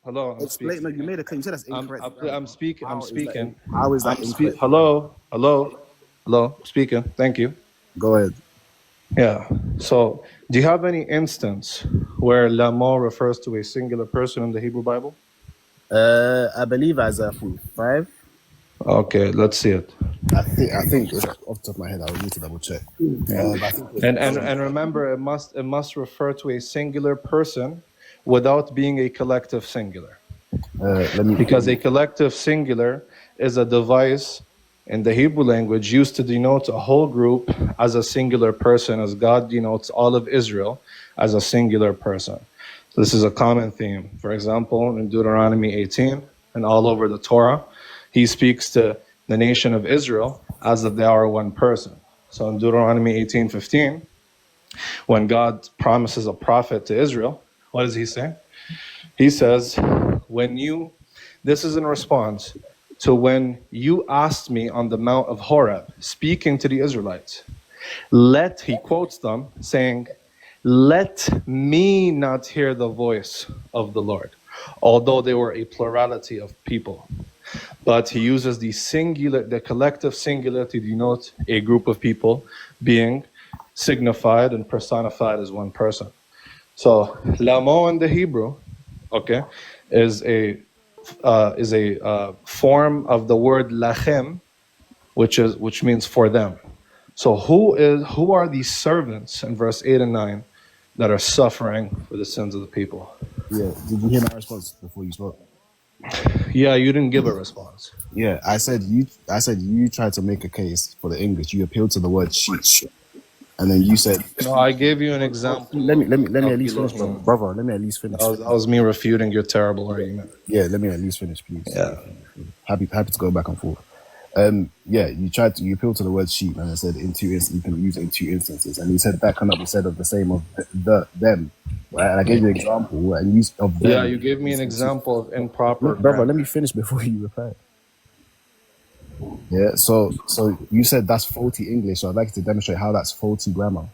Hello, I'm Explain. No, speaking. you made a claim. You said that's incorrect. I'm speaking. I'm How is that? speaking. How is that incorrect? Hello. Speaking. Thank you. Go ahead. Yeah. So, do you have any instance where lamo refers to a singular person in the Hebrew Bible? I believe Isaiah 45. Okay, let's see it. I think it's off the top of my head. I would need to double check. But I think And remember, it must refer to a singular person without being a collective singular, let me. because a collective singular is a device in the Hebrew language used to denote a whole group as a singular person, as God denotes all of Israel as a singular person. So this is a common theme. For example, in Deuteronomy 18 and all over the Torah, he speaks to the nation of Israel as if they are one person. So in Deuteronomy 18:15, when God promises a prophet to Israel, what does he say? He says, this is in response to when you asked me on the Mount of Horeb, speaking to the Israelites, he quotes them saying, let me not hear the voice of the Lord, although they were a plurality of people. But he uses the collective singular to denote a group of people being signified and personified as one person. So, lamo in the Hebrew, okay, is a form of the word lachem, which means for them. So who are these servants in verse 8 and 9 that are suffering for the sins of the people? Yeah. Did you hear my response before you spoke? Yeah, you didn't give a response. Yeah. I said you tried to make a case for the English. You appealed to the word sheep, and then you said. No, I gave you an example. Let me at least finish, brother. Let me at least finish. That was me refuting your terrible argument. Yeah. Let me at least finish, please. Yeah. Happy to go back and forth. Yeah, you appealed to the word sheep, and I said you can use it in two instances, and you said that cannot be said of the same of them, right? And I gave you an example and use of them. Yeah, you gave me an example of improper. Brother, let me finish before you reply. Yeah, so you said that's faulty English, so I'd like you to demonstrate how that's faulty grammar.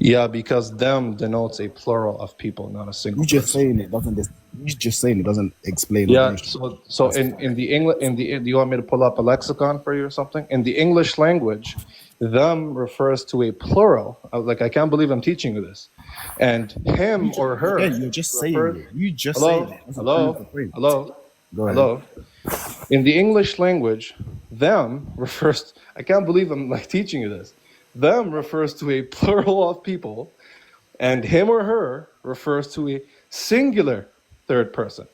Yeah, because them denotes a plural of people, not a single. You just saying it doesn't explain. Yeah. So in the English, do you want me to pull up a lexicon for you or something? In the English language, them refers to a plural. Like, I can't believe I'm teaching you this. And him or her. Yeah, you're just saying it. You just hello, saying it. Hello. Go ahead. Hello. In the English language, them refers. I can't believe I'm teaching you this. Them refers to a plural of people, and him or her refers to a singular third person.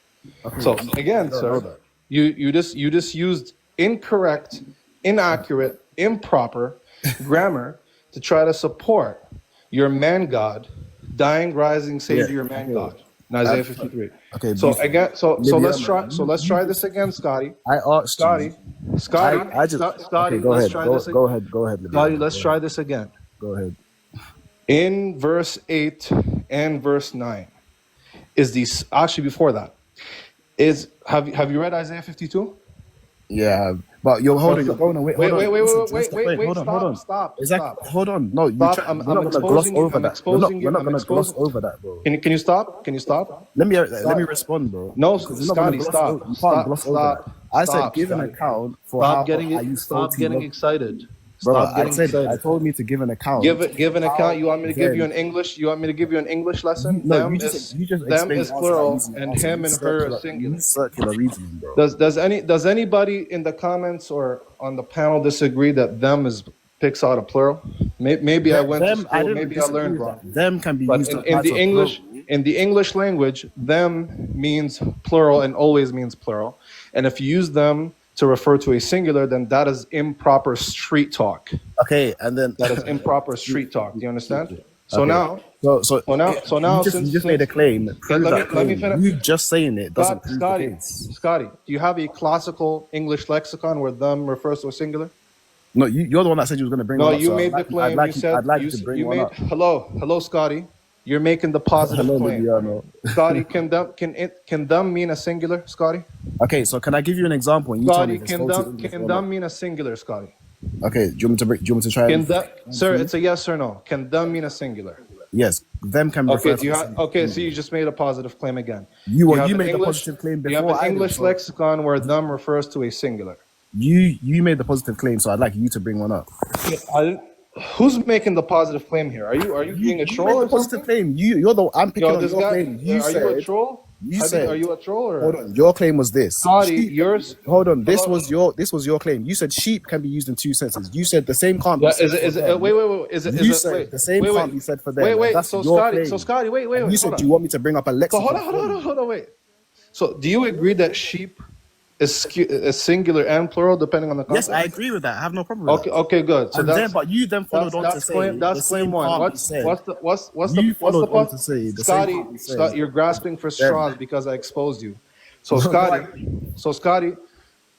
Okay. So again, sir, you just used incorrect, inaccurate, improper grammar to try to support your man God, dying, rising Savior, man God. In Isaiah 53. Okay. So again, so let's try this again, Scotty. I asked Scotty. Scotty, okay, go ahead. Go ahead. Scotty, let's try this again. Go ahead. In verse 8 and verse 9 is these actually before that is have you read Isaiah 52? Yeah, but you're holding. You're going away. Wait. Stop. Hold on. No, I'm exposing you. We're not gonna gloss over that, bro. Can you stop? Let me respond, bro. No, Scotty, stop. I said give an account for stop getting excited. Bro, I told me to give an account. Give an account. You want me to give you an English? You want me to give you an English lesson? No, you just them is plural and him and her is singular. Circular reasoning, bro. Does anybody in the comments or on the panel disagree that them picks out a plural? Maybe I went to school. Maybe I learned wrong. Them can be used in the English. In the English language, them means plural and always means plural. And if you use them to refer to a singular, then that is improper street talk. Okay, and then that is improper street talk. Do you understand? So okay. now, you just made a claim. Let me finish. You just saying it doesn't prove the case. Scotty, do you have a classical English lexicon where them refers to a singular? No, you're the one that said you was going to bring. No, one up, you made the claim. I'd like you to bring one up. Hello, Scotty. You're making the positive claim. Libyano. Scotty, can them mean a singular, Scotty? Okay, so can I give you an example? And you Scotty, can them mean a singular, Scotty? Okay, do you want me to try? Sir, it's a yes or no. Can them mean a singular? Yes. them can refer Okay, to the same okay, so thing. you just made a positive claim again. You have an made the English, positive claim you have before an I did. English So lexicon where them refers to a singular. you made the positive claim, so I'd like you to bring one up. Who's making the positive claim here? Are you being a You troll made the or positive something? claim. You're the I'm picking Yo, on this your guy, claim. You are you a said troll? you Are said you a troll hold or? on. Your claim was this. Scotty, Sheep, yours. hold on. This Hello? was your claim. You said sheep can be used in two senses. You said the same can't be Yeah, said for them. wait, You wait, said the same can't be said for them. And that's So your So claim. Scotty, And you hold said on. you want me to bring up a So lexicon. hold on, wait. So do you agree that sheep is singular and plural depending on the Yes, context? I agree with that. I have no problem with Okay, that. okay, good. So But you then followed on to say the that's claim same one. can't be said. You What's the followed on point? to say the same Scotty, can't be said You're grasping for of them. straws because I exposed you. So No, no, Scotty,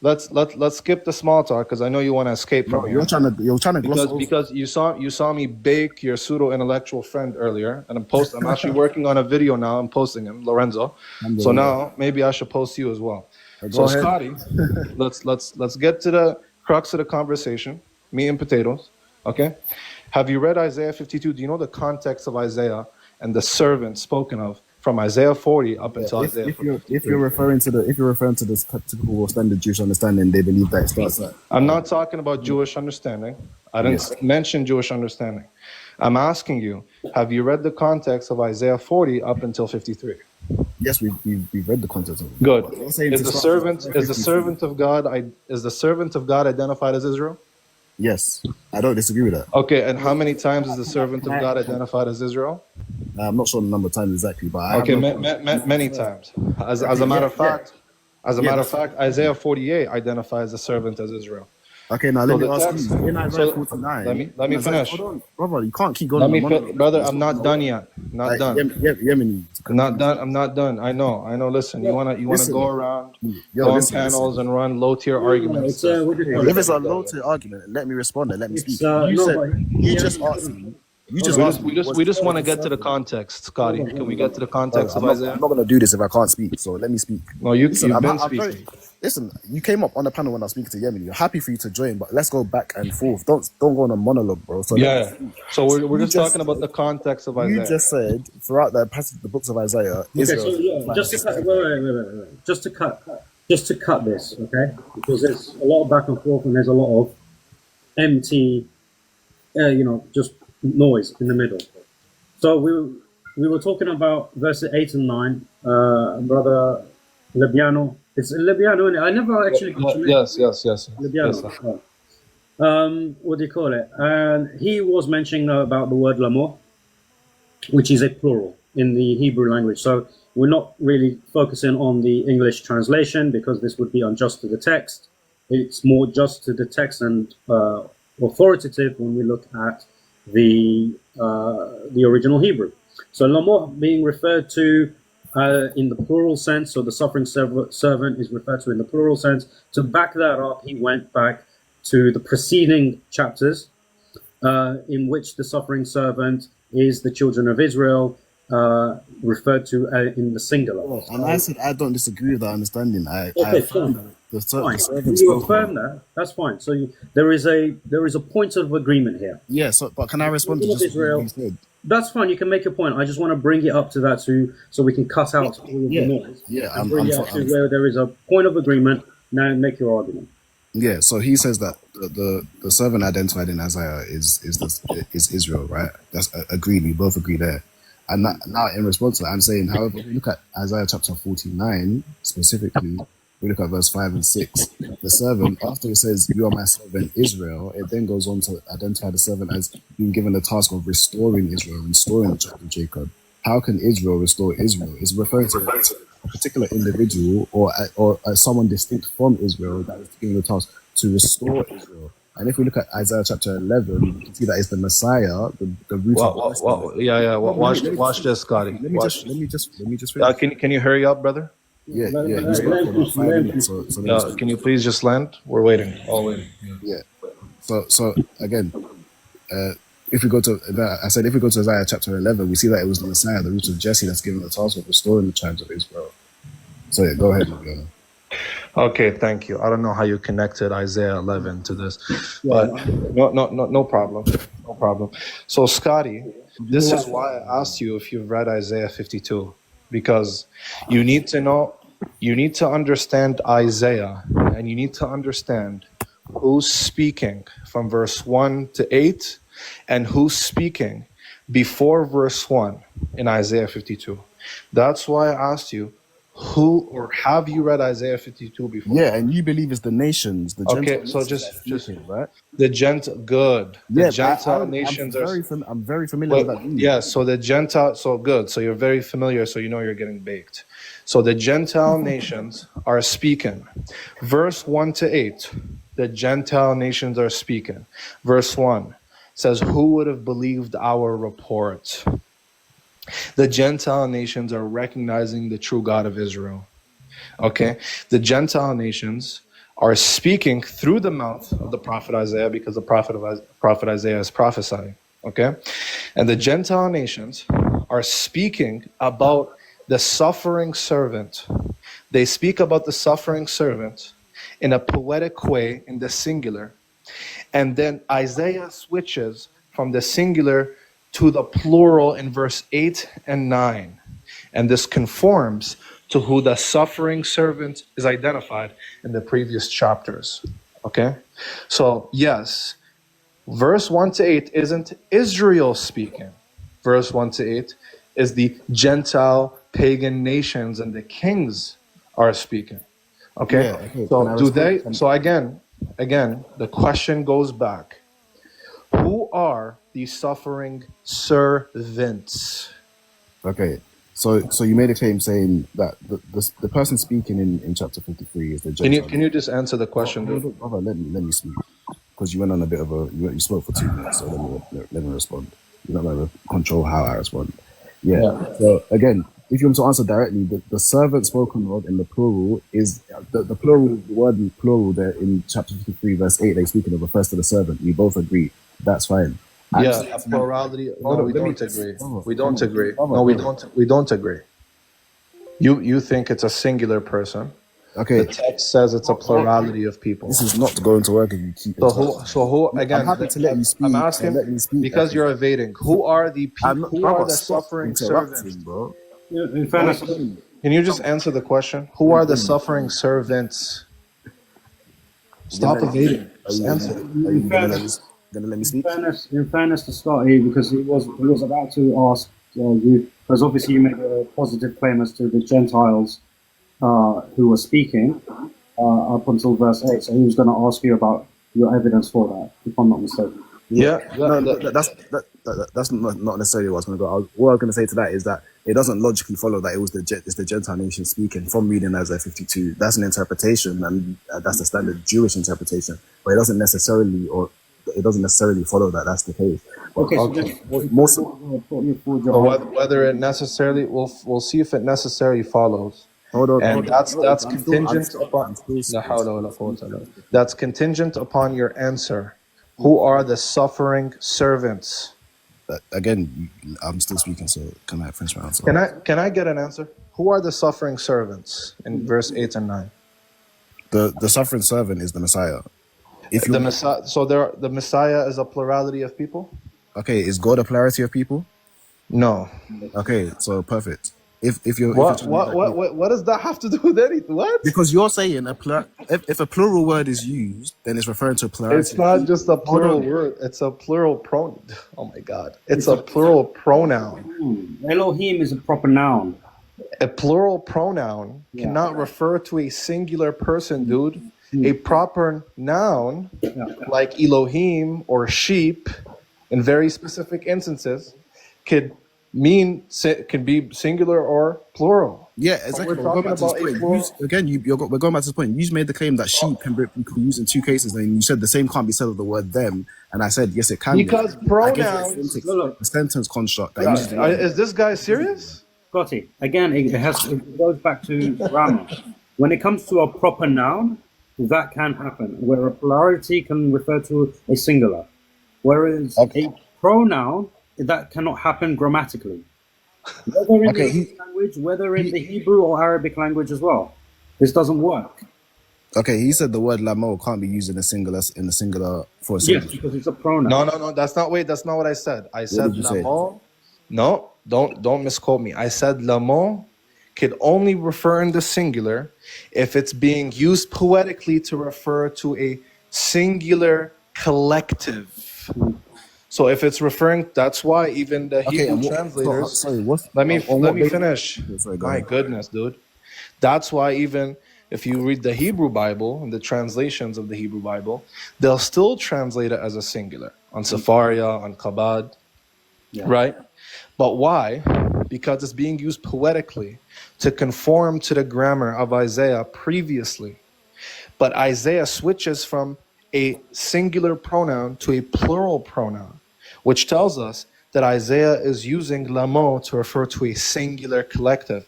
let's skip the small talk because I know you want to escape from no, here. you're trying to gloss over. Because you saw me bake your pseudo intellectual friend earlier, and I'm actually working on a video now. I'm posting him, Lorenzo. So now maybe I should post you as well. Go So ahead. Scotty, let's get to the crux of the conversation. Meat and potatoes. Okay. Have you read Isaiah 52? Do you know the context of Isaiah and the servant spoken of from Isaiah 40 up until Isaiah 53? If you're referring to this typical standard Jewish understanding, they believe that it starts at. I'm not talking about Jewish understanding. I didn't mention Jewish understanding. I'm asking you, have you read the context of Isaiah 40 up until 53? Yes, we've read the context of it. Good. Is the servant of God identified as Israel? Yes, I don't disagree with that. Okay, and how many times is the servant of God identified as Israel? I'm not sure the number of times exactly, but Many times. As a matter of fact, Isaiah 48 identifies the servant as Israel. Okay, now let me ask you. In Isaiah 49, let me finish. Hold on, brother. You can't keep going. Brother, I'm not done yet. Not done. Yemeni. I'm not done. I know. Listen, you wanna go around, go on panels and run low tier arguments. If it's a low tier argument, let me respond and let me speak. You just asked me. We just want to get to the context, Scotty. Can we get to the context of Isaiah? I'm not going to do this if I can't speak, so let me speak. No, you've been speaking. Listen, you came up on the panel when I was speaking to Yemen. You're happy for you to join, but let's go back and forth. Don't go on a monologue, bro. So So we're just talking about the context of Isaiah. You just said throughout the passage, the books of Isaiah. Just to cut this, okay? Because there's a lot of back and forth and there's a lot of empty, just noise in the middle. So we were talking about verses 8 and 9. Brother Libyano, it's Libyano, isn't it? I never actually got to Yes. Libyano. Yes, what do you call it? And he was mentioning about the word lamor, which is a plural in the Hebrew language. So we're not really focusing on the English translation because this would be unjust to the text. It's more just to the text and authoritative when we look at the original Hebrew. So lamor being referred to in the plural sense, so the suffering servant is referred to in the plural sense. To back that up, he went back to the preceding chapters in which the suffering servant is the children of Israel, referred to in the singular. And I said I don't disagree with that understanding. I fine. You affirm that. That's fine. So there is a point of agreement here. Yeah. So, but can I respond to just Israel? What you said? That's fine. You can make a point. I just want to bring it up to that so we can cut out all of the noise. Yeah. And bring it up to where there is a point of agreement. Now make your argument. Yeah. So he says that the servant identified in Isaiah is Israel, right? That's agreed. We both agree there. And now in response to that, I'm saying, however, if we look at Isaiah chapter 49 specifically, we look at verse 5 and 6. The servant, after it says, "You are my servant Israel," it then goes on to identify the servant as being given the task of restoring Israel, restoring the child of Jacob. How can Israel restore Israel? It's referring to a particular individual or someone distinct from Israel that is given the task to restore Israel. And if we look at Isaiah chapter 11, you can see that it's the Messiah, the root of Watch this, Scotty. Let me just finish. Can you hurry up, brother? Yeah. You spoke for about 5 minutes, so Can you please just land? We're waiting. All waiting. Yeah. So again, if we go to Isaiah chapter 11, we see that it was the Messiah, the root of Jesse, that's given the task of restoring the tribes of Israel. So yeah, go ahead, Libyano. Okay, thank you. I don't know how you connected Isaiah 11 to this, Yeah, but no problem. No problem. So, Scotty, you know this is what? why I asked you if you've read Isaiah 52, because you need to know, you need to understand Isaiah, and you need to understand who's speaking from verse 1 to 8 and who's speaking before verse 1 in Isaiah 52. That's why I asked you, who or have you read Isaiah 52 before? Yeah, and you believe it's the nations, the Gentile Okay, so nations that are just speaking, right? the Gentile, good. The Yeah, Gentile nations are. I'm very familiar with But that view. yeah, so the Gentile, so good. So you're very familiar, so you know you're getting baked. So the Gentile nations are speaking. Verse 1 to 8, the Gentile nations are speaking. Verse 1 says, who would have believed our report? The Gentile nations are recognizing the true God of Israel. Okay? The Gentile nations are speaking through the mouth of the prophet Isaiah, because the prophet Isaiah is prophesying. Okay? And the Gentile nations are speaking about the suffering servant. They speak about the suffering servant in a poetic way in the singular. And then Isaiah switches from the singular to the plural in verse 8 and 9. And this conforms to who the suffering servant is identified in the previous chapters. Okay? So, yes, verse 1 to 8 isn't Israel speaking. Verse 1 to 8 is the Gentile pagan nations and the kings are speaking. Okay? Yeah, okay. Can I So do respond? they so again, the question goes back. Who are these suffering servants? Okay. So you made a claim saying that the person speaking in chapter 53 is the Gentile. Can you just answer the question, Hold dude? on, brother, let me speak, because you went on a bit of a you spoke for 2 minutes, so let me respond. You're not going to control how I respond. Yeah. Yeah. So again, if you want to answer directly, the servant spoken of in the plural is the plural, the word in plural there in chapter 53 verse 8. They speaking of refers to the servant. We both agree. That's fine. Yeah, a plurality. Hold No, on, we let me don't agree. brother, We don't agree. brother, No, we brother. don't. We don't agree. You think it's a singular person. Okay, The text says it's a plurality of people. this is not going to work if you keep interrupting. So who I'm again? happy to let you I'm speak, so asking let me speak. because you're evading. Who are the I'm people? not, Who are brother, the stop suffering interrupting, servants? bro. In fairness, Can you just answer the question? Who are the suffering servants? Stop evading. Are Just you, answer. are in you fairness, gonna let me speak? in fairness to Scotty, because he was about to ask you, because obviously you made a positive claim as to the Gentiles who were speaking up until verse 8. So he was going to ask you about your evidence for that, if I'm not mistaken. Yeah. No, that's not necessarily what I was going to go. What I was going to say to that is that it doesn't logically follow that it's the Gentile nation speaking from reading Isaiah 52. That's an interpretation, and that's the standard Jewish interpretation. But it doesn't necessarily follow that that's the case. Okay, so Okay. just Most put your forward your So argument. whether it necessarily, we'll see if it necessarily follows, hold on, and that's I'm contingent upon. still La hawla wa la quwwata illa speaking. billah. That's contingent upon your answer. Who are the suffering servants? Again, I'm still speaking, so can I finish my answer? Can I get an answer? Who are the suffering servants in verse 8 and 9? The suffering servant is the Messiah. If you The Messiah. So the Messiah is a plurality of people? okay, is God a plurality of people? No. Okay, so perfect. If you're trying to make that clear. What does that have to do with anything? What? Because you're saying if a plural word is used, then it's referring to a plurality. It's not just a Hold plural on. word. It's a plural pronoun. Oh my God! It's a plural pronoun. Elohim is a proper noun. A plural pronoun cannot refer to a singular person, dude. A proper noun, like Elohim or sheep, in very specific instances, could be singular or plural. Yeah, But exactly. we're We're going talking back to this about a point. plural. We're going back to this point. You just made the claim that sheep can be used in two cases, and you said the same can't be said of the word them. And I said yes, it can. Because be. I gave you pronouns. a sentence construct that uses the word. Is this guy serious? Scotty, again, it goes back to grammar. When it comes to a proper noun, that can happen, where a plurality can refer to a singular. Whereas a pronoun, that cannot happen grammatically. Whether in the English language, whether in the Hebrew or Arabic language as well. This doesn't work. Okay, he said the word lamo can't be used in a singular for a Yes, singular. because it's a pronoun. No. That's not. Wait, that's not what I said. I What said did you say? lamo. No, don't misquote me. I said lamo could only refer in the singular if it's being used poetically to refer to a singular collective. So if it's referring, that's why even the Okay, Hebrew and what? So, translators. sorry, what's on Let what me basis? finish. Okay, sorry, go My ahead. goodness, dude. That's why even if you read the Hebrew Bible and the translations of the Hebrew Bible, they'll still translate it as a singular on Safaria, on Chabad, Yeah. right? But why? Because it's being used poetically to conform to the grammar of Isaiah previously. But Isaiah switches from a singular pronoun to a plural pronoun, which tells us that Isaiah is using lamo to refer to a singular collective,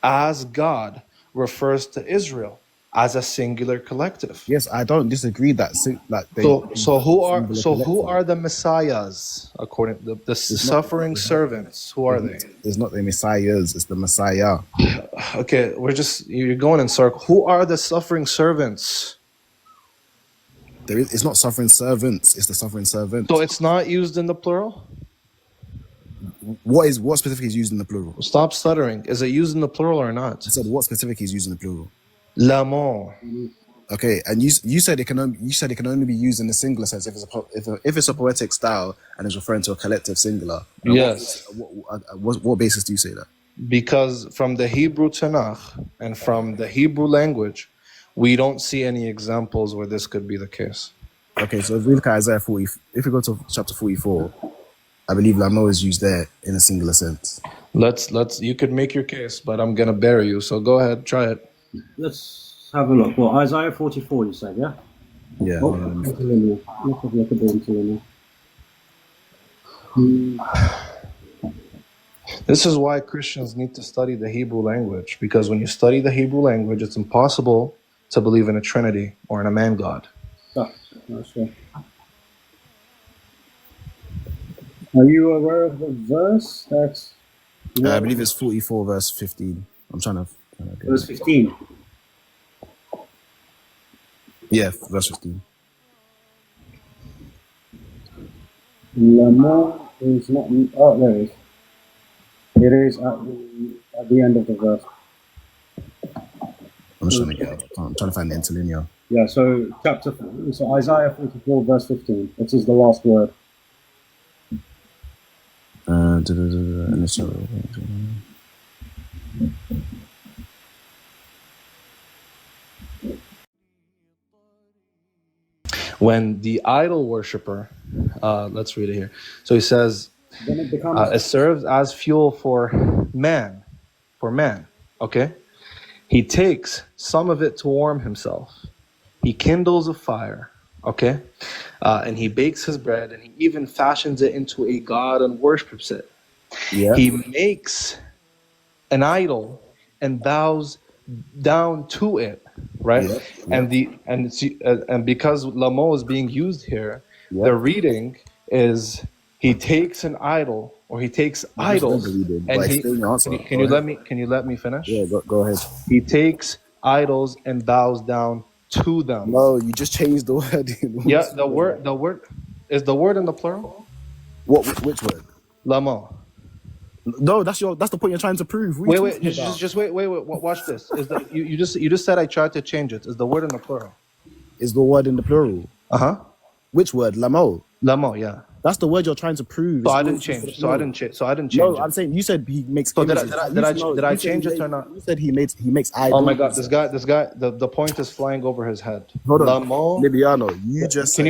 as God refers to Israel as a singular collective. Yes, I don't disagree that they singular Who collective. are the messiahs according to the It's not. suffering servants? Who are they? It's not the messiahs. It's the Messiah. Okay, you're going in circle. Who are the suffering servants? It's not suffering servants. It's the suffering So servant. it's not used in the plural? What specifically is used in the plural? Stop stuttering. Is it used in the plural or I not? said what specifically is used in the plural. L'amant. Okay, and you said it can only be used in the singular sense if it's a poetic style and is referring to a collective singular. And Yes. what basis do you say that? Because from the Hebrew Tanakh and from the Hebrew language, we don't see any examples where this could be the case. Okay, so if we look at Isaiah 40, if we go to chapter 44, I believe lamo is used there in a singular sense. You could make your case, but I'm gonna bury you, so go ahead, try it. Let's have a look. Well, Isaiah 44, you said, yeah? Yeah. Oh, interlinear. Let's have a look at the interlinear. This is why Christians need to study the Hebrew language, because when you study the Hebrew language, it's impossible to believe in a Trinity or in a man God. Ah, that's right. Are you aware of the verse? That's I believe it's 44 verse 15. I'm trying to get verse it. 15. Yeah, verse 15. Lamo is not. Oh, there it is. It is at the end of the verse. I'm just trying to get it. I'm trying to find the interlinear. Yeah, so so Isaiah 44 verse 15. This is the last word. When the idol worshiper, let's read it here. So he says, Then it becomes. it serves as fuel for man, okay? He takes some of it to warm himself. He kindles a fire, okay? And he bakes his bread, and he even fashions it into a god and worships it. Yeah. He makes an idol and bows down to it, right? Yeah. And because lamo is being used here, Yeah. the reading is he takes an idol or he takes idols, and he explain your answer. can you let me finish? Yeah, go ahead. He takes idols and bows down to them. No, you just changed the word. Yeah, the word is the word in the plural. Which word? Lamo. No, that's the point you're trying to prove. Wait, just wait. Watch this. Is the you just said I tried to change it? Is the word in the plural? Is the word in the plural? Which word? Lamo. Lamo, yeah. That's the word you're trying to prove. So I didn't change. So I didn't change. No, it. I'm saying you said he makes. So images. did I change it or not? You said he makes idols. Oh my God, this guy. The point is flying over his head. Hold on, Lamo. Libyano. You just can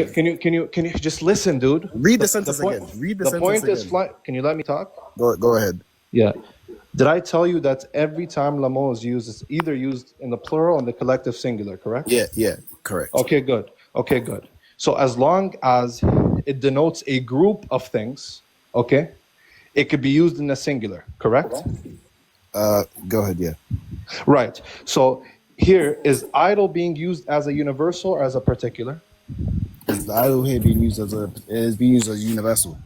you just listen, dude? Read the sentence again. Read the sentence point again. is flying. Can you let me talk? Go ahead. Yeah. Did I tell you that every time lamo is used, it's either used in the plural and the collective singular, correct? Yeah, correct. Okay, good. So as long as it denotes a group of things, okay, it could be used in the singular, correct? Go ahead, yeah. Right. So here, is idol being used as a universal or as a particular? Is the idol here being used as universal?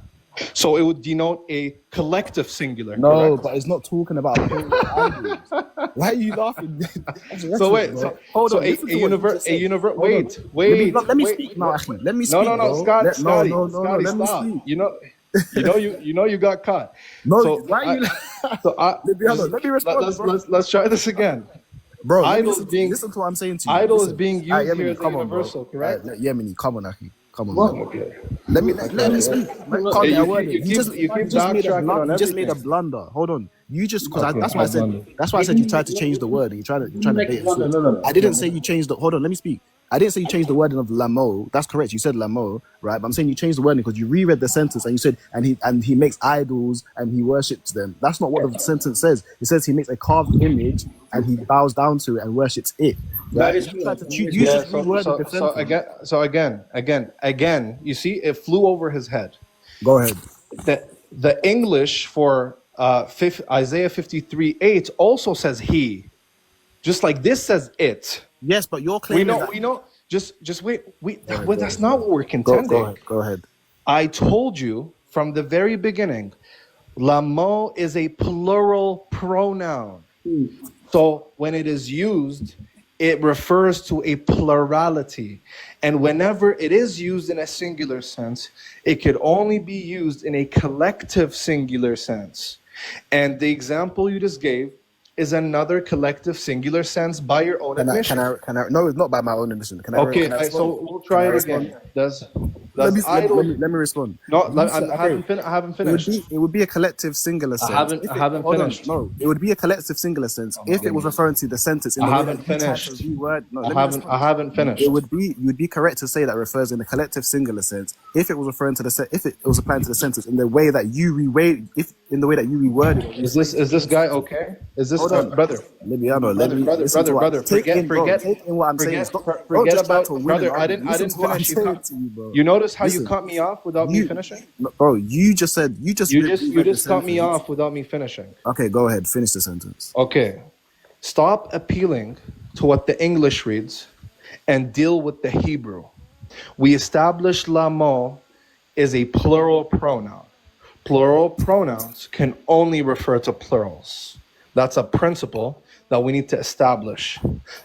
So it would denote a collective singular, No, correct? but it's not talking about plural idols. Why are you laughing? That's So rhetoric, wait, bro. Hold so on, listen to what you just said. Hold on. wait, wait, Let me wait. speak now, Ashley. Let me No, speak, no, no, bro. Scott, Scotty, No. Scotty, Let me stop. speak. You know, you got caught. No, So why are you? Libyano, let me respond, bro. let's try this again. Bro, let me Idol is being listen to what I'm saying to you. idol is Listen. being Alright, used here Yemeni, as a come on, bro. universal, correct? Yemeni, come on, Aki. Come on, Well, man. Okay. Let me speak. Man, can't Hey, get a you word keep in. you keep you keep backtracking on You just made a everything. blunder. Hold on. You just because Okay, that's why I I said blundered. you tried to change the word and you're trying to make bait a and blunder. switch. No. I didn't say you changed the. Hold on, let me speak. I didn't say you changed the wording of lamo. That's correct. You said lamo, right? But I'm saying you changed the wording because you reread the sentence and you said and he makes idols and he worships them. That's not what the sentence says. It says he makes a carved image and he bows down to it and worships it. That Right? is You tried correct. to you Yeah, just reworded the sentence. again, you see, it flew over his head. Go ahead. The English for Isaiah 53:8 also says he, just like this says it. Yes, but your claim is that. We know. Just wait. Go ahead, Well, go that's ahead. not what we're contending. Go ahead. I told you from the very beginning, lamo is a plural pronoun. So when it is used, it refers to a plurality. And whenever it is used in a singular sense, it could only be used in a collective singular sense. And the example you just gave is another collective singular sense by your own admission. Can I? No, it's not by my own admission. Okay, Can I respond? so we'll Can try I it respond? again. Does idol? Let me respond. No, You said, okay, I haven't finished. it would be a collective singular sense. I haven't Hold on, finished. no, it would be a collective singular sense if it was referring to the sentence in I the way haven't that you tried to finished. reword. No, let me respond. I haven't finished. You would be correct to say that refers in the collective singular sense if it was referring to if it was applying to the sentence in the way that you reworded it. Is this guy okay? Is this Hold on, brother? Libyano, let me listen to Brother, take in what I'm saying. Don't forget just try about to win brother. an argument. I didn't Listen to what I'm finish. saying to you, bro. You notice how you Listen, cut me off without me finishing? bro. You just You reread the cut me sentence. off without me finishing. Okay, go ahead. Finish the sentence. Okay, stop appealing to what the English reads and deal with the Hebrew. We established lamo is a plural pronoun. Plural pronouns can only refer to plurals. That's a principle that we need to establish.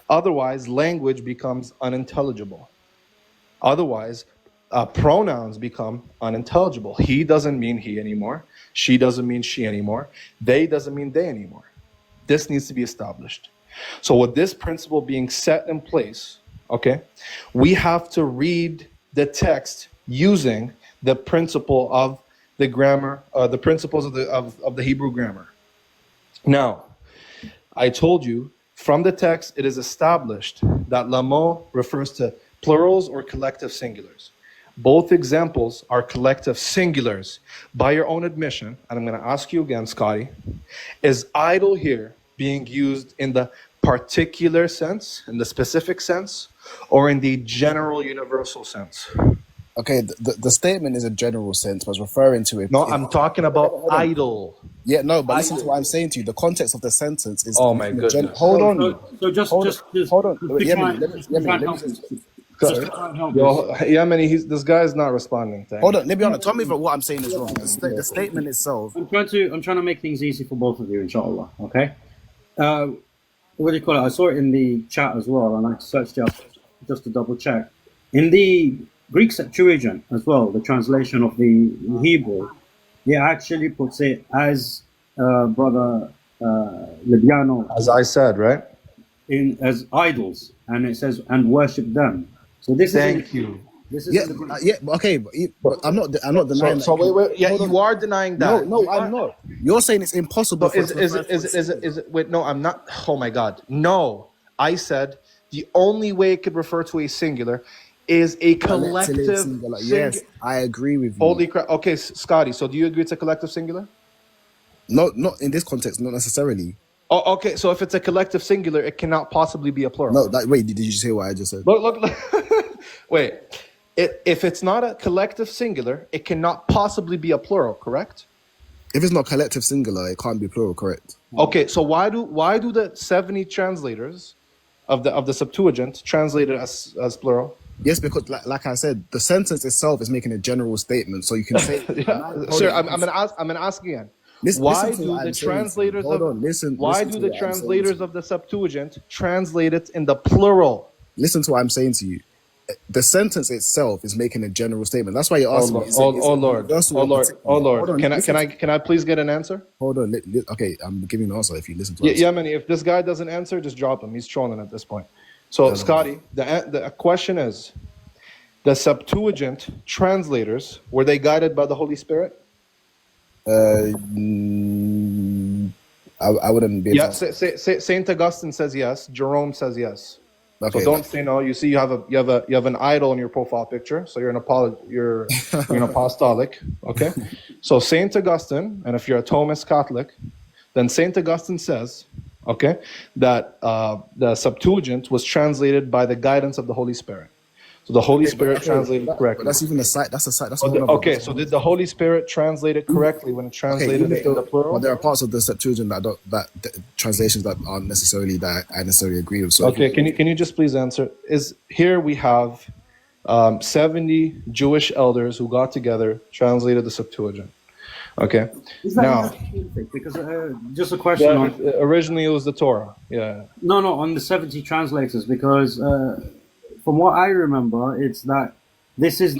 Otherwise, language becomes unintelligible. Otherwise, pronouns become unintelligible. He doesn't mean he anymore. She doesn't mean she anymore. They doesn't mean they anymore. This needs to be established. So with this principle being set in place, okay, we have to read the text using the principle of the grammar, the principles of the Hebrew grammar. Now, I told you from the text it is established that lamo refers to plurals or collective singulars. Both examples are collective singulars. By your own admission, and I'm going to ask you again, Scotty, is idol here being used in the particular sense, in the specific sense, or in the general universal sense? Okay, the statement is a general sense, but it's referring to it. No, I'm talking about Hold on. idol. Yeah, no, but listen to what I'm saying to you. The context of the sentence is. Oh my goodness. Hold on. So just Hold on. to Wait, try Yemeni, and help just- this. Just to try and help this. Yo, Yemeni, this guy's not responding. Hold on. Let me be honest. Tell me if what I'm saying is wrong. The statement itself. I'm trying to make things easy for both of you, inshallah. Okay. What do you call it? I saw it in the chat as well, and I searched it up just to double check. In the Greek Septuagint as well, the translation of the Hebrew, it actually puts it as brother Libyano As I said, right? as idols, and it says and worship them. So this Thank you. This is Okay, but I'm not denying. So that. wait. Yeah, you are denying that. No, I'm not. You're saying it's impossible. So is it? Wait, no, I'm not. Oh my God, no. I said the only way it could refer to a singular is a collective singular. Yes, I agree with you. Holy crap. Okay, Scotty. So do you agree it's a collective singular? No, not in this context, not necessarily. Oh, okay. So if it's a collective singular, it cannot possibly be a plural. No, wait. Did you say what I just said? Look. Wait. If it's not a collective singular, it cannot possibly be a plural, correct? If it's not collective singular, it can't be plural, correct? Okay, so why do the 70 translators of the Septuagint translate it as plural? Yes, because like I said, the sentence itself is making a general statement, so you can say. Hold Sir, on, I'm gonna ask again. listen Why to do what the I'm saying to you. translators Hold of on, why listen do to the what I'm saying to translators you. of the Septuagint translate it in the plural? Listen to what I'm saying to you. The sentence itself is making a general statement. That's why you're Oh asking me, Lord, oh is it Lord, universal oh or Lord, oh particular? Hold Lord. on, listen. Can I please get an answer? Hold on. Okay, I'm giving an answer if you listen to what Yeah, I'm saying. Yemeni, if this guy doesn't answer, just drop him. He's trolling at this point. So, Scotty, the question is, the Septuagint translators, were they guided by the Holy Spirit? Mm, I wouldn't be able to Yeah, answer. Saint Augustine says yes. Jerome says yes. So Okay, don't say no. You see, you have an idol in your profile picture. So you're an apostolic. Okay. So Saint Augustine, and if you're a Thomist Catholic, then Saint Augustine says, okay, that the Septuagint was translated by the guidance of the Holy Spirit. So the Holy Spirit translated but correctly. that's even a site. That's a site. That's a whole other. Okay, so did the Holy Spirit translate it correctly when it Okay, translated it in the but plural? there are parts of the Septuagint that translations that aren't necessarily that I necessarily agree with. So if Okay, can you just please answer? Is here we have 70 Jewish elders who got together, translated the Septuagint. Okay, Is that now, scientific? Because just a question yeah, on originally it was the Torah. Yeah, no on the 70 translators because from what I remember, it's that this is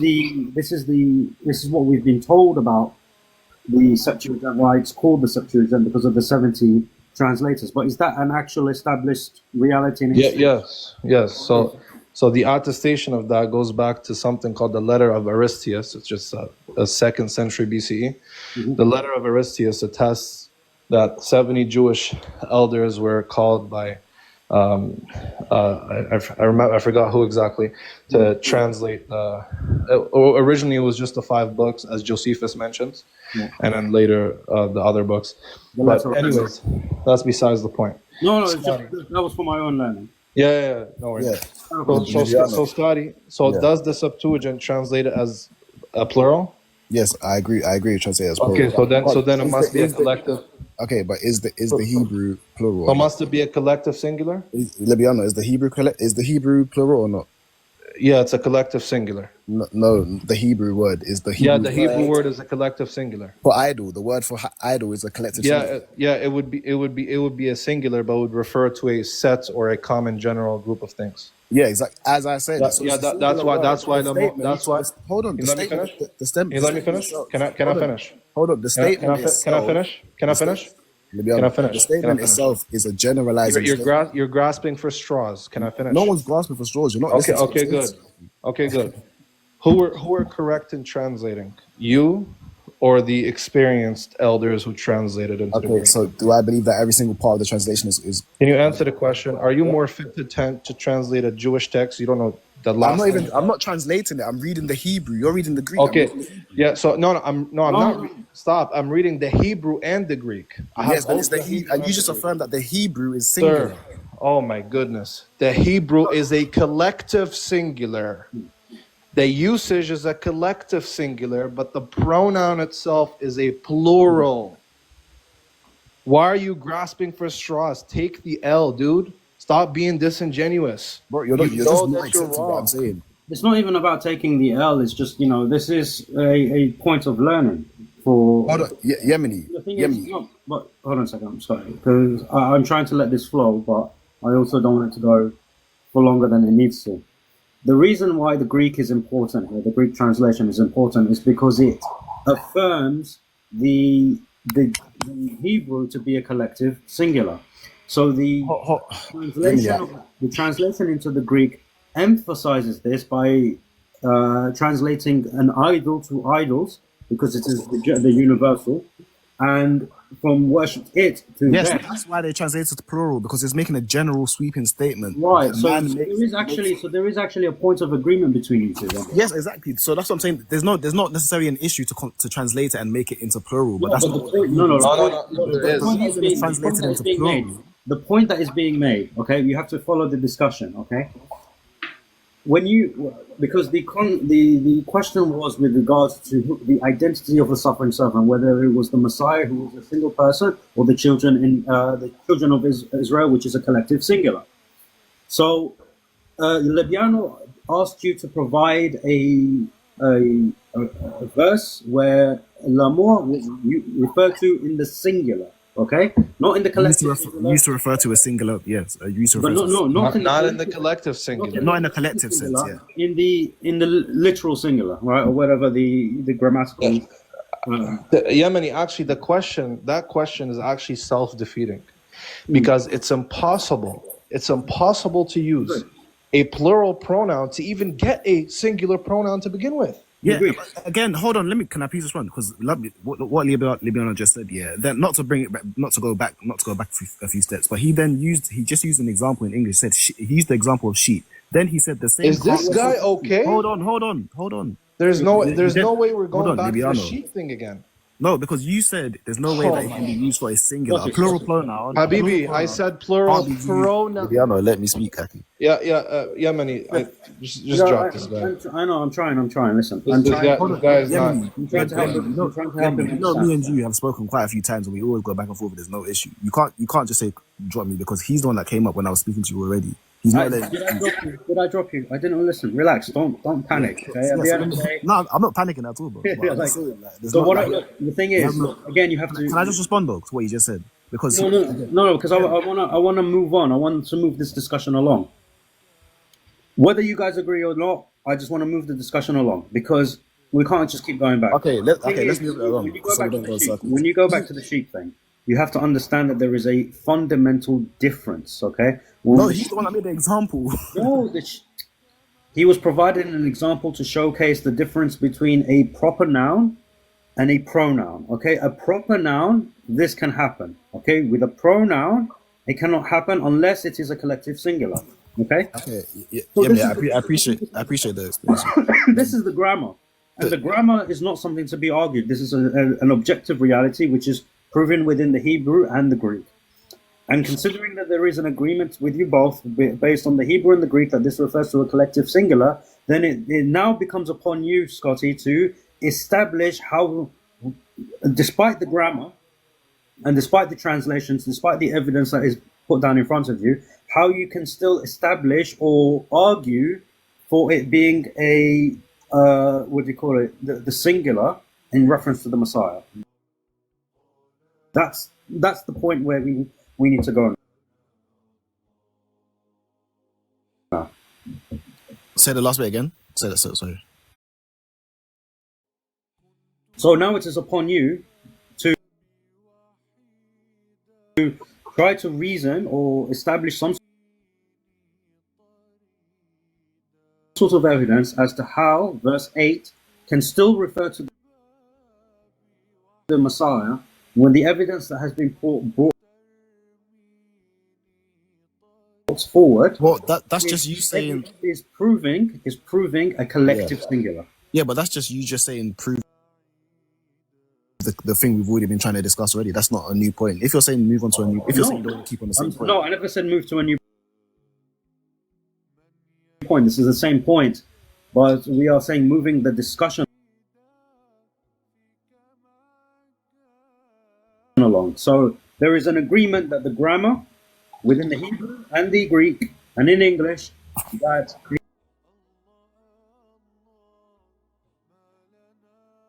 what we've been told about the Septuagint. Why it's called the Septuagint because of the 70 translators. But is that an actual established reality in yeah, history? yes. Okay. So the attestation of that goes back to something called the Letter of Aristeas. It's just a second century BCE. Mm-hmm. The Letter of Aristeas attests that 70 Jewish elders were called by I remember, I forgot who exactly, to translate. Originally, it was just the 5 books, as Josephus mentions, Yeah. and then later the other books. The But letter of anyways, that's besides the point. no, it's just that was for my own learning. Yeah, no worries. yeah, So Scotty, so yeah, does the Septuagint translate it as a plural? yes, I agree. I agree with translate as Okay, plural. so then it Is must be a is collective. okay? But is the Hebrew plural So or not? must it be a collective singular? Libyano, is the Hebrew plural or not? Yeah, it's a collective singular. No, the Hebrew word is the Yeah, Hebrew the Hebrew word word is a collective singular. for idol. The word for idol is a collective Yeah, singular. it would be a singular, but would refer to a set or a common general group of things. Yeah, exactly. As I said, so it's a That's singular why word. The that's statement. why. Hold on. Can you let me finish? Can you The let me statement finish? itself. Can I Hold on. finish? Hold on. The statement Can I itself. finish? Can I The state. finish? Can I Libyano, the finish? Can I statement finish? itself is a generalizing statement. You're grasping for straws. Can I No finish? one's grasping for straws. You're not Okay, listening to what okay, I'm saying good. to you. Okay, good. Who are correct in translating? You or the experienced elders who translated into the Okay, Greek? so do I believe that every single part of the translation is Can you answer the question? Are you more fit to translate a Jewish text? You don't know the last language. I'm not translating it. I'm reading the Hebrew. You're reading the Greek. I'm Okay, reading the Hebrew. yeah. So I'm No, not. no. Stop. I'm reading the Hebrew and the Greek. I have Yes, and it's both the the Hebrew, Hebrew and you and the just Greek. affirmed that the Hebrew is Sir, singular. oh my goodness. The Hebrew is a collective singular. The usage is a collective singular, but the pronoun itself is a plural. Why are you grasping for straws? Take the L, dude. Stop being disingenuous. Bro, You you're know just not that you're accepting what I'm wrong. saying. It's not even about taking the L. It's just this is a point of learning for. Hold on, Yemeni, The thing is, Yemeni. no, but hold on a second. I'm sorry because I'm trying to let this flow, but I also don't want it to go for longer than it needs to. The reason why the Greek is important here, the Greek translation is important, is because it affirms the Hebrew to be a collective singular. So Yemeni, the translation into the Greek emphasizes this by translating an idol to idols because it is the universal, and from worship it to yes, them. that's why they translated to plural because it's making a general sweeping statement. Right. A So, man makes, there is actually a point of agreement between you two. Then. yes, exactly. So that's what I'm saying. There's not necessarily an issue to translate it and make it into plural, but No, that's but not the what the point, no, Hebrew no, is. the No, point, no, no, no, there The the point is. that is Hebrew is being, the point translated that is into being made, plural. the point that is being made. Okay, you have to follow the discussion. Okay, when you because the question was with regards to the identity of the suffering servant, whether it was the Messiah who was a single person or the children of Israel, which is a collective singular. So Libyano asked you to provide a verse where l'amour was referred to in the singular, okay, not in the collective singular, Used to refer to a singular, yes. Used to but refer to not in the Not in the collective, collective singular. not in a collective sense, singular, yeah. in the literal singular, right, or whatever the grammatical. Yemeni, actually, that question is actually self-defeating because it's impossible. It's impossible to use a plural pronoun to even get a singular pronoun to begin with. Yeah, Agreed. again, hold on. Can I please respond? Because what Libyano just said, yeah, that not to bring it back, not to go back a few steps, but he just used an example in English. Said he used the example of sheep. Then he said the same. Is this guy okay? Hold on. There's no way we're going Hold on, back to the Libyano. sheep thing again. No, because you said there's no way that it can be used for a singular, a plural pronoun. Habibi, I said plural Can't be used- pronoun. Libyano, let me speak, Kaki. Yemeni, just drop this guy. I know. I'm trying. Listen, This I'm guy, trying. this guy is not. I'm trying to help him. I'm trying to help him You know, me understand. and you have spoken quite a few times, and we always go back and forth. There's no issue. You can't just say drop me because he's the one that came up when I was speaking to you already. He's not letting. Did I drop you? I didn't listen. Relax. Don't panic. Okay. At the end of the day, No, I'm not panicking at all, bro. But I'm like, saying, like, there's so not, what? like, Look, the thing is, no. again, you have to. Can I just respond though to what you just said? Because No, because I wanna move on. I want to move this discussion along. Whether you guys agree or not, I just want to move the discussion along because we can't just keep going back. let's Thing is, move it along. When you go So we back to don't go the in sheep, circles. when you go back to the sheep thing, you have to understand that there is a fundamental difference. Okay. No, he's the one that made the example. No, he was providing an example to showcase the difference between a proper noun and a pronoun. Okay, a proper noun, this can happen. Okay, with a pronoun, it cannot happen unless it is a collective singular. Okay, Okay, So this I appreciate the explanation. this is the grammar, and the grammar is not something to be argued. This is an objective reality which is proven within the Hebrew and the Greek. And considering that there is an agreement with you both based on the Hebrew and the Greek that this refers to a collective singular, then it now becomes upon you, Scotty, to establish how, despite the grammar and despite the translations, despite the evidence that is put down in front of you, how you can still establish or argue for it being a, what do you call it, the singular in reference to the Messiah. That's the point where we need to go now. Say the last bit again. Say that. Sorry. So now it is upon you to try to reason or establish some sort of evidence as to how verse 8 can still refer to the Messiah when the evidence that has been brought forward Well, that's just you saying. is proving a collective singular. Yeah, but that's just you just saying prove the thing we've already been trying to discuss already. That's not a new point. If you're saying move on to a new, if you're saying you don't want to keep on the same point. No, I never said move to a new point. This is the same point, but we are saying moving the discussion along. So there is an agreement that the grammar within the Hebrew and the Greek and in English that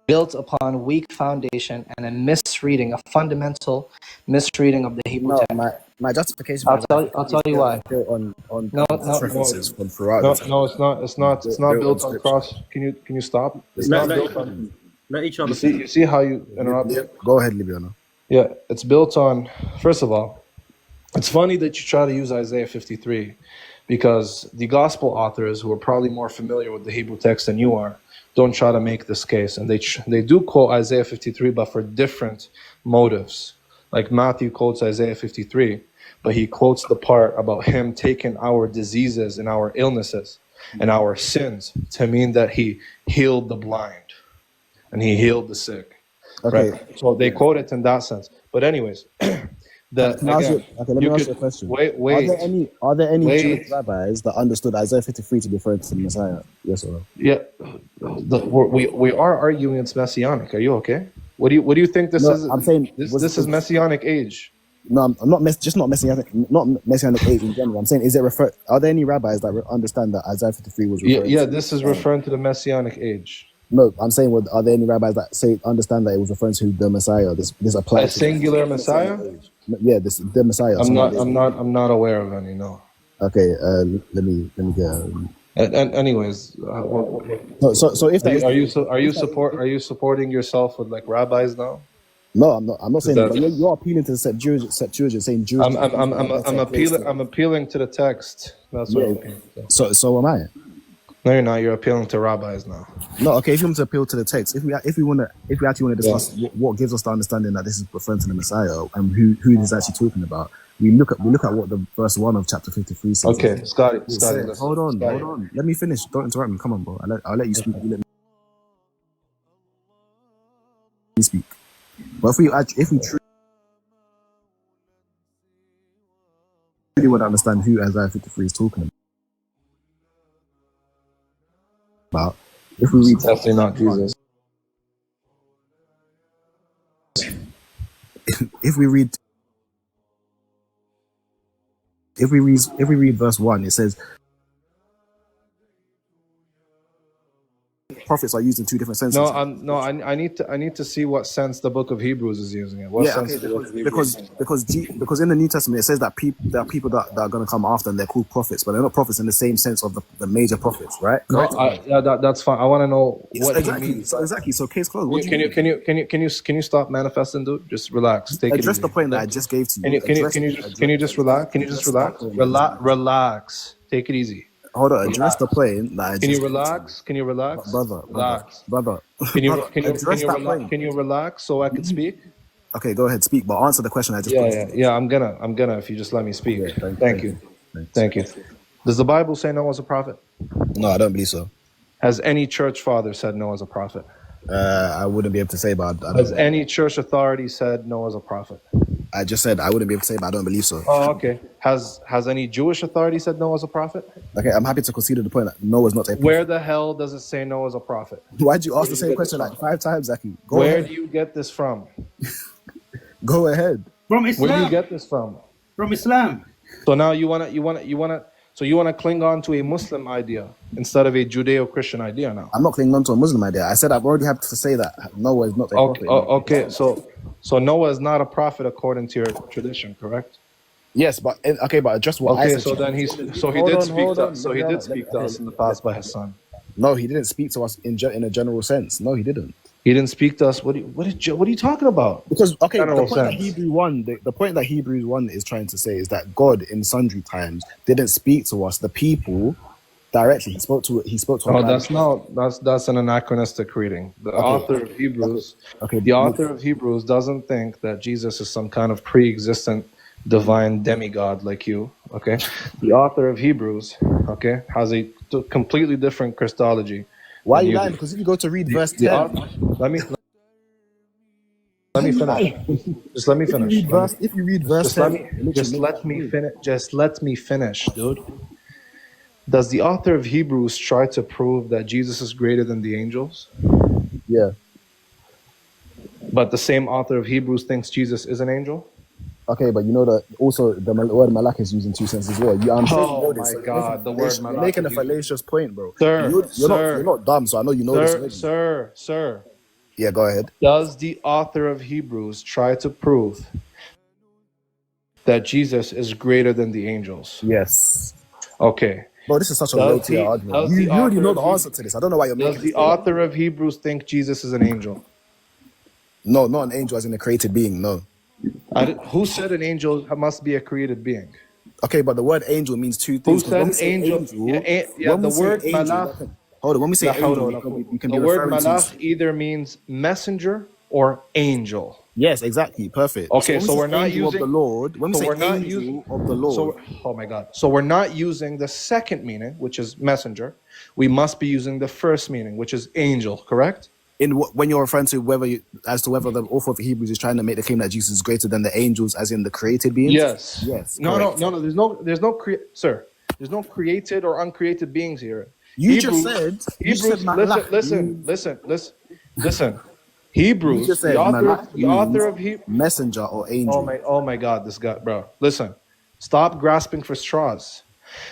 built upon weak foundation and a misreading, a fundamental misreading of the Hebrew No, text. my justification. I'll tell you why. On No, references from throughout. No, it's not. It's not built on cross. Can you stop? It's not built on. let each other. You see how you interrupt? Go ahead, Libyano. Yeah, it's built on. First of all, it's funny that you try to use Isaiah 53, because the gospel authors, who are probably more familiar with the Hebrew text than you are, don't try to make this case, and they do quote Isaiah 53, but for different motives. Like Matthew quotes Isaiah 53, but he quotes the part about him taking our diseases and our illnesses and our sins to mean that he healed the blind and he healed the sick. Okay. Right? So they quote it in that sense. But anyways, Let me ask you a question. Wait. Are there any Wait. Jewish rabbis that understood Isaiah 53 to be referring to the Messiah? Yes or no? Yeah, we are arguing it's messianic. Are you okay? What do you think this No, is? I'm saying this is messianic age. No, I'm not just not messianic age in general. I'm saying, are there any rabbis that understand that Isaiah 53 was Yeah, referring yeah. to? This is referring to the messianic age. No, I'm saying, are there any rabbis that understand that it was referring to the Messiah? This A applies to singular the Messianic Messiah? age. Yeah, the Messiah. I'm not aware of any. No. Okay, let me get. And anyways, So if that is the case, are you supporting yourself with like rabbis now? no, I'm not. I'm not Is saying that. that But you're appealing to the Septuagint, saying Jewish Christians are better placed to. I'm appealing to the text. That's what I'm Yeah. appealing to. So am I. No, you're not. You're appealing to rabbis now. No, okay. If you want to appeal to the text, if we actually want to Yeah. discuss what gives us the understanding that this is referring to the Messiah and who it is actually talking about, we look at what the verse 1 of chapter 53 says. Okay, Scotty, It listen. says, hold on. Let me finish. Don't interrupt me. Come on, bro. I'll let you speak. You let me speak. But if we truly want to understand who Isaiah 53 is talking about, if we read Definitely not Jesus. if we read verse 1, it says prophets are used in two different senses. I need to see what sense the book of Hebrews is using it. What sense the book of Hebrews? Because in the New Testament it says that there are people that are going to come after and they're called prophets, but they're not prophets in the same sense of the major prophets, right? No, that's fine. I want to know what exactly. he means. So case closed. Can you stop manifesting, dude? Just relax. Take Address it the easy. point that I just gave to you. Can you just relax? Can you just relax? Relax. Take it easy. Hold on. Address the point that I just. Can you relax? Can you relax? Brother. Can you address that point? Can you relax so I can speak? Okay, go ahead, speak, but answer the question I just posed. Yeah. I'm gonna if you just let me speak. Okay, Thank you. Does the Bible say Noah was a prophet? No, I don't believe so. Has any church father said Noah was a prophet? I wouldn't be able to say, but I don't Has know. any church authority said Noah was a prophet? I just said I wouldn't be able to say, but I don't believe so. Oh, okay. Has any Jewish authority said Noah was a prophet? Okay, I'm happy to concede to the point that Noah's not a prophet. Where the hell does it say Noah was a prophet? Why'd you ask the same question like 5 times, Zaki? Where do you get this from? Go ahead. From Islam. Where do you get this from? From Islam. So now you wanna cling on to a Muslim idea instead of a Judeo-Christian idea now. I'm not clinging on to a Muslim idea. I said I've already had to say that Noah is not a prophet. Okay. So Noah is not a prophet according to your tradition, correct? Yes, but address what I Okay, said. so then he did speak to us in the past by his son. No, he didn't speak to us in a general sense. No, he didn't. He didn't speak to us. What are you talking about? Because the General point that sense. the point that Hebrews 1 is trying to say is that God in sundry times didn't speak to us, the people, directly. He spoke to Oh, that's an anachronistic reading. The author of Hebrews doesn't think that Jesus is some kind of pre-existent divine demigod like you. Okay, the author of Hebrews, okay, has a completely different Christology. Why are you lying? Because if you go to read verse 10, let me finish. Just let me finish. if you read verse 10, Just let me finish, dude. Does the author of Hebrews try to prove that Jesus is greater than the angels? Yeah. But the same author of Hebrews thinks Jesus is an angel? Okay, but you know that also the word malak is used in two senses as well. I'm sure you know this. My God, the word malak. You're making a fallacious point, bro. Sir, you're not dumb, so I know you know this already. Sir. Yeah, go ahead. Does the author of Hebrews try to prove that Jesus is greater than the angels? Yes. Okay. Bro, this is such a low tier argument. You already know the answer to this. I don't know why you're making Does the author of Hebrews think Jesus is an angel? No, not an angel as in a created being, no. Who said an angel must be a created being? Okay, but the word angel means two things. Who said angel? The word malach. Hold on, when we say angel, we can be the word referring malach to... either means messenger or angel. Yes, exactly, perfect. Okay, so we're not using of the Lord. When we say angel of the Lord, oh my God! So we're not using the second meaning, which is messenger. We must be using the first meaning, which is angel. Correct? When you're referring to whether the author of Hebrews is trying to make the claim that Jesus is greater than the angels, as in the created beings. Yes. No. There's no created or uncreated beings here. You just said. Listen. You just Hebrews, said malak the author means of Hebrews. messenger or angel. Oh my God, this guy, bro. Listen, stop grasping for straws.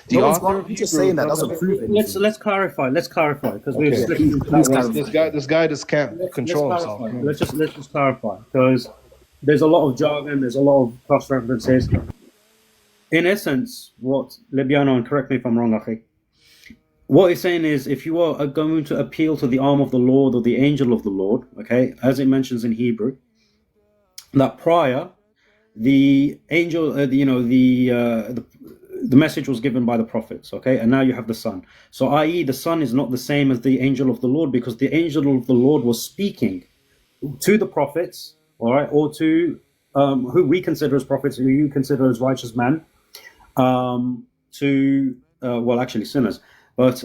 The No one's author got. of You just saying Hebrews. that No, no, doesn't no. prove anything. Let's clarify. Let's clarify because we've Okay, Yeah, slipped please, into that please one. clarify. this guy just can't Let's control himself. clarify. Let's just clarify because there's a lot of jargon. There's a lot of cross references. In essence, what Libyano, and correct me if I'm wrong, Akhi, what he's saying is if you are going to appeal to the arm of the Lord or the angel of the Lord, okay, as it mentions in Hebrew, that prior the angel, the message was given by the prophets, okay, and now you have the Son. So, i.e., the Son is not the same as the angel of the Lord because the angel of the Lord was speaking to the prophets, all right, or to who we consider as prophets, who you consider as righteous men, well, actually sinners, but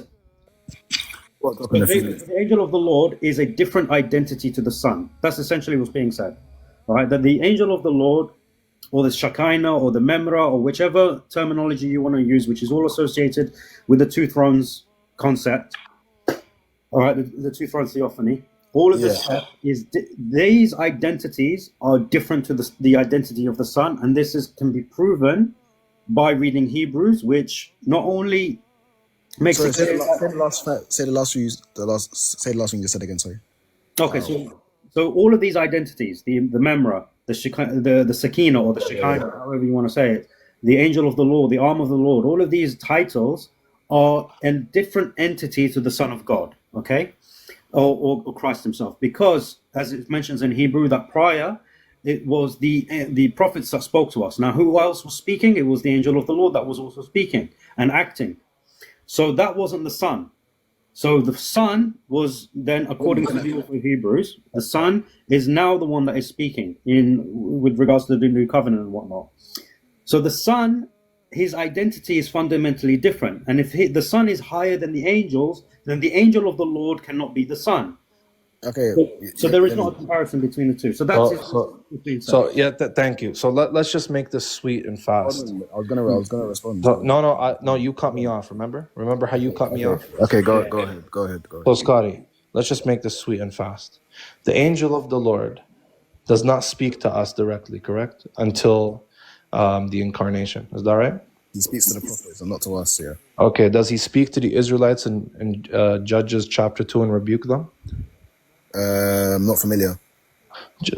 Got up in a few minutes. the angel of the Lord is a different identity to the Son. That's essentially what's being said. All right, that the angel of the Lord, or the Shekinah, or the Memra, or whichever terminology you want to use, which is all associated with the two thrones concept. All right, the two thrones theophany. All of this stuff is these identities are different to the identity of the Son, and this can be proven by reading Hebrews, which not only makes Sorry, it clear. say the last thing you said again. Sorry. Okay, so all of these identities, the Memra, the Sakina, or the Shekinah, however you want to say it, the angel of the Lord, the arm of the Lord, all of these titles are a different entity to the Son of God, okay, or Christ Himself, because as it mentions in Hebrew that prior it was the prophets that spoke to us. Now, who else was speaking? It was the angel of the Lord that was also speaking and acting. So that wasn't the Son. So the Son was then, according to the author of Hebrews, the Son is now the one that is speaking with regards to the new covenant and whatnot. So the Son, his identity is fundamentally different. And if the Son is higher than the angels, then the angel of the Lord cannot be the Son. Okay. So there is not a comparison between the two. So that's what's being said. So yeah, thank you. So let's just make this sweet and fast. I was gonna respond. So, no, you cut me off. Remember how you cut me off? Okay, go ahead. So Scotty, let's just make this sweet and fast. The angel of the Lord does not speak to us directly, correct? Until the incarnation. Is that right? He speaks to the prophets and not to us. Yeah. Okay. Does he speak to the Israelites in Judges chapter 2 and rebuke them? I'm not familiar.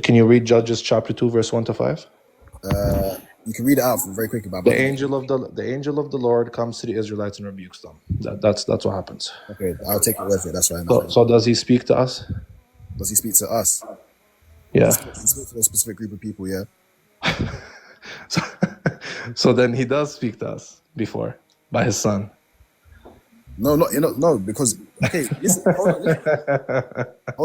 Can you read Judges chapter 2 verse 1 to 5? You can read it out very quickly. But The angel of the Lord comes to the Israelites and rebukes them. That's what happens. okay, I'll take your word for it. That's fine. So does he speak to us? Does he speak to us? Yeah. He speaks to a specific group of people. Yeah. So then he does speak to us before by his Son. No, because okay, listen, hold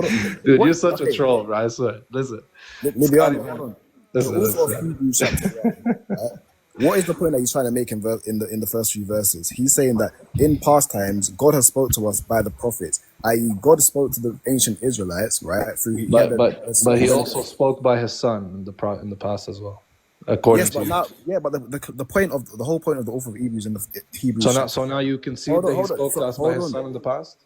on. Dude, you're such a troll, bro. I swear. Listen. Hold on. Listen. The author of Hebrews chapter 1, right? What is the point that he's trying to make in the first few verses? He's saying that in past times God has spoke to us by the prophets, i.e., God spoke to the ancient Israelites, right? But he also spoke by his Son in the past as well. According to you. But the whole point of the author of Hebrews in the Hebrews. So now you concede that he spoke to us by his Son in the past?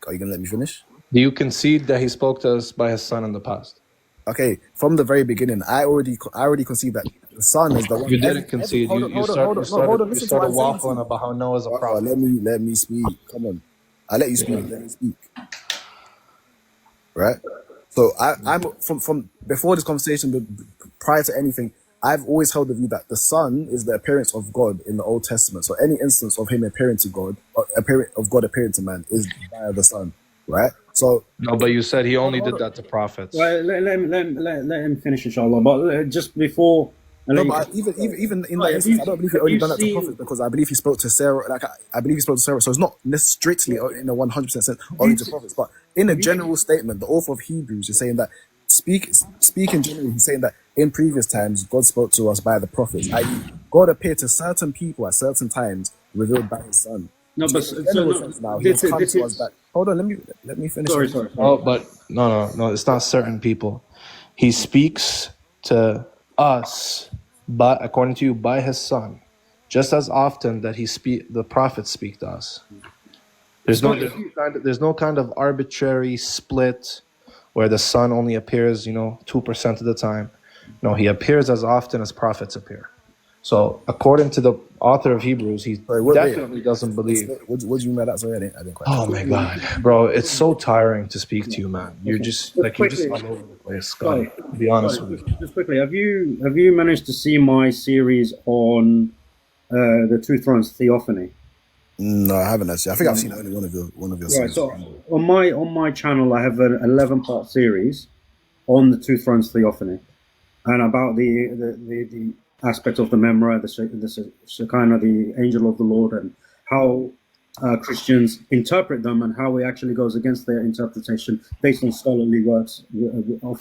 Are you gonna let me finish? Do you concede that he spoke to us by his Son in the past? Okay, from the very beginning, I already concede that the Son is the one. You didn't concede. You started waffling about how Noah's a prophet. Let me speak. Come on, I let you speak. Let me speak. Right. So I'm from before this conversation, prior to anything, I've always held the view that the Son is the appearance of God in the Old Testament. So any instance of him appearing to God, or of God appearing to man, is via the Son, right? So no, but you said he only did that to prophets. Well, let him finish, inshallah. But just before. No, but even in that instance, I don't believe he only done that to prophets because I believe he spoke to Sarah. Like I believe he spoke to Sarah, so it's not strictly in a 100% sense only to prophets. But in a general statement, the author of Hebrews is saying that speaking generally, he's saying that in previous times God spoke to us by the prophets. I.e., God appeared to certain people at certain times, revealed by His Son. No, but now he has come to us back. Hold on, let me finish. Sorry. Oh, but no, it's not certain people. He speaks to us, but according to you, by his Son, just as often that the prophets speak to us. There's no kind of arbitrary split where the sun only appears, 2% of the time. No, he appears as often as prophets appear. So according to the author of Hebrews, he Sorry, wait. definitely doesn't believe. What do you mean by that? Sorry, I didn't quite. Oh my God, bro, it's so tiring to speak to you, man. You're just all over the place, Scotty. To be honest with you. Just quickly, have you managed to see my series on the Two Thrones Theophany? No, I haven't actually. I think I've seen only one of your Right. series. So on my channel, I have an 11-part series on the Two Thrones Theophany, and about the aspect of the Memra, the Shekinah, the angel of the Lord, and how Christians interpret them, and how it actually goes against their interpretation based on scholarly works of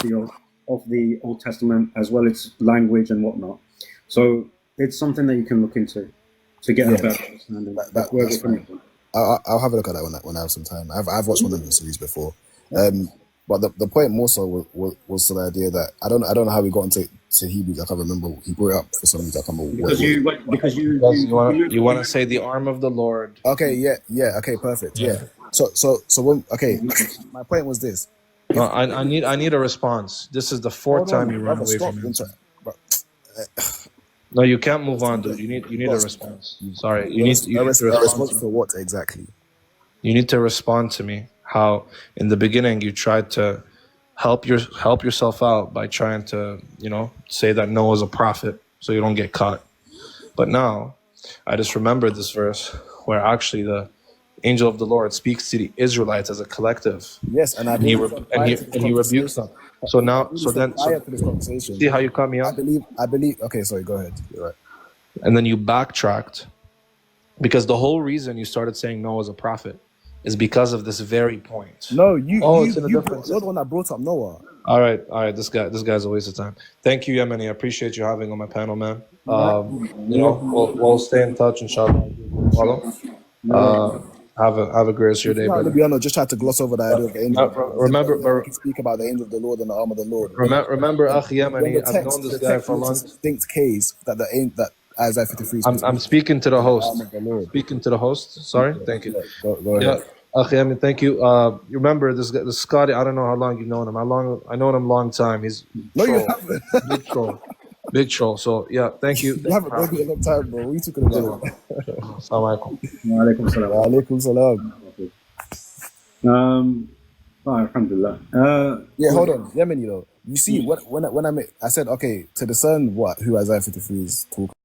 the Old Testament, as well as language and whatnot. So it's something that you can look into to get a better understanding. That's fine. I'll have a look at that when I have some time. I've watched one of the series before, but the point more so was the idea that I don't know how we got into Hebrews. I can't remember. He brought it up for some reason. I can't remember. Because you want to say the arm of the Lord. Okay, yeah, okay, perfect, yeah. So when my point was this. No, I need a response. This is the fourth time you run away from me. No, you can't move on, dude. You need a response. Sorry, you need to respond for what exactly? You need to respond to me. How in the beginning you tried to help yourself out by trying to say that Noah's a prophet so you don't get caught. But now I just remembered this verse where actually the angel of the Lord speaks to the Israelites as a collective. Yes, and he rebukes them. So see how you cut me off? I believe. Okay, sorry. Go ahead. You're right. And then you backtracked because the whole reason you started saying Noah's a prophet is because of this very point. No, you're the one that brought up Noah. All right. This guy's a waste of time. Thank you, Yemeni. I appreciate you having on my panel, man. We'll stay in touch, inshallah. Follow. Have a great rest of your day, brother. Libyano just tried to gloss over the idea of the angel. Remember, speak about the angel of the Lord and the arm of the Lord. Remember, Akhi Yemeni, I've known this guy for a long time. Distinct case that that Isaiah 53. I'm speaking to the host. Speaking to the host. Sorry, thank you. Go ahead. Yeah, Akhi Yemeni, thank you. You remember this guy, this Scotty? I don't know how long you've known him. I known him a long time. He's you haven't. Big troll. So yeah, thank you. You haven't known me a long time, bro. What are you talking about? Assalamu alaikum. Wa alaikum salam. Wa alaikum salam. Alhamdulillah. Yeah, hold on. Yemeni though. You see, when I said, okay, to discern who Isaiah 53 is talking